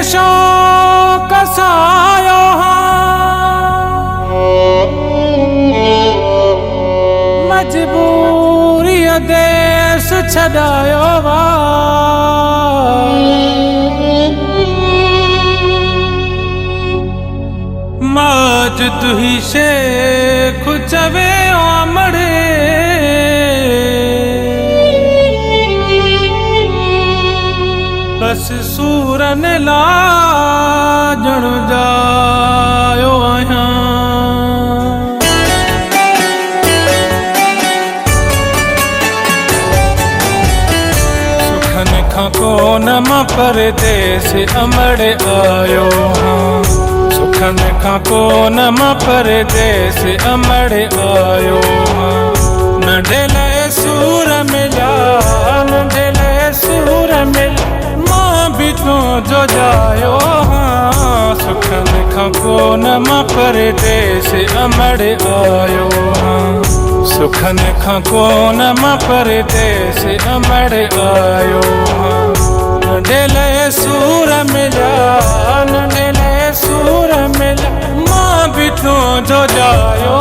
शौक सायो मजबूरी देश छॾायो माज तुही शेख चवे आमड़े बस सूरन लाजण जायो आहियां सुखन खां कोन मां परदेस अमड़े आयो सुखन खां कोन मां परदेस अमड़े आयो नंढे लाइ सूर मिला नंढे लाइ सूर मिला जो जायो सुखन खां कोन मां परदेस अमड़े आयो सुखन खां कोन मां परदेस अमड़े आयो नंढे लाइ सूर मिला नंढे लाइ सूर मिला मां बिठो जो जायो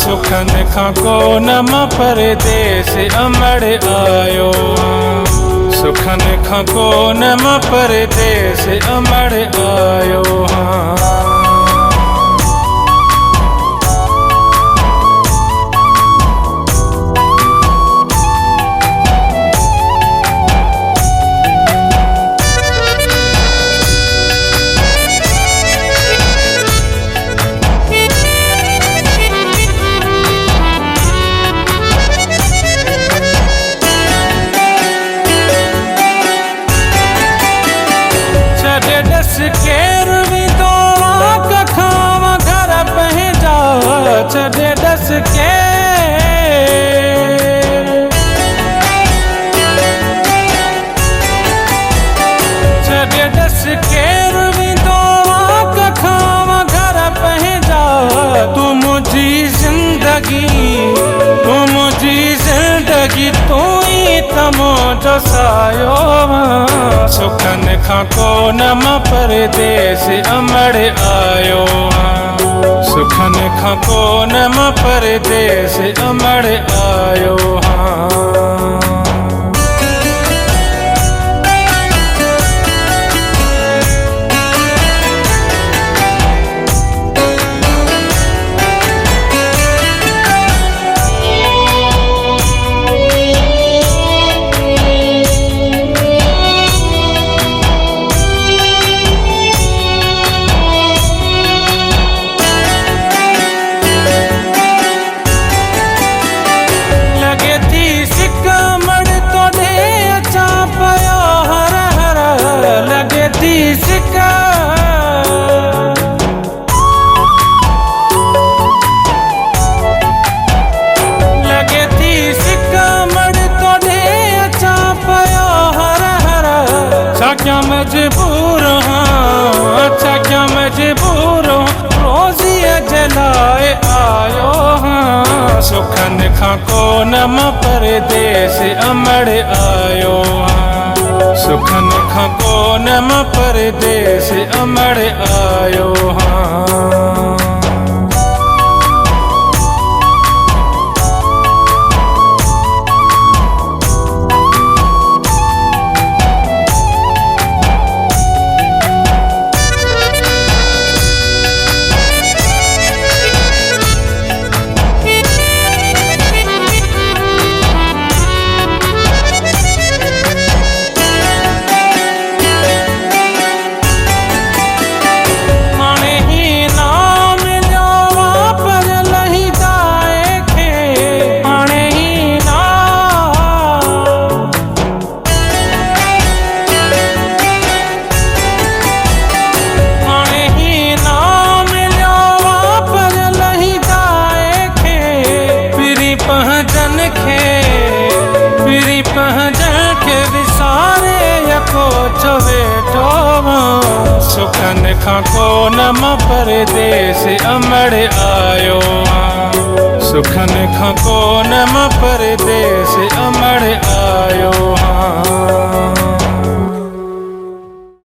सुखन खां कोन मां परदेस अमड़े आयो सुखन खां कोन मां परदेस अमड़े आयो केर भी तो खाव घर पंहिंजा छॾे दस के छॾे दस केर भी तो खाव घर पंहिंजा तू मुझी जिंदगी तू ही तमो जो सायो सुखन खां कोन मां परदेस अमड़े आयो सुखन खां कोन मां परदेस अमड़े आयो क्या मजबूर क्या मजबूर रोजी जलाए आयो सुखन खां कोन मां परदेस अमड़े आयो सुखन खां कोन मां परदेस अमड़े आयो सुखन खां कोन मां परदेस अमड़े आयो सुखन खां कोन मां परदेस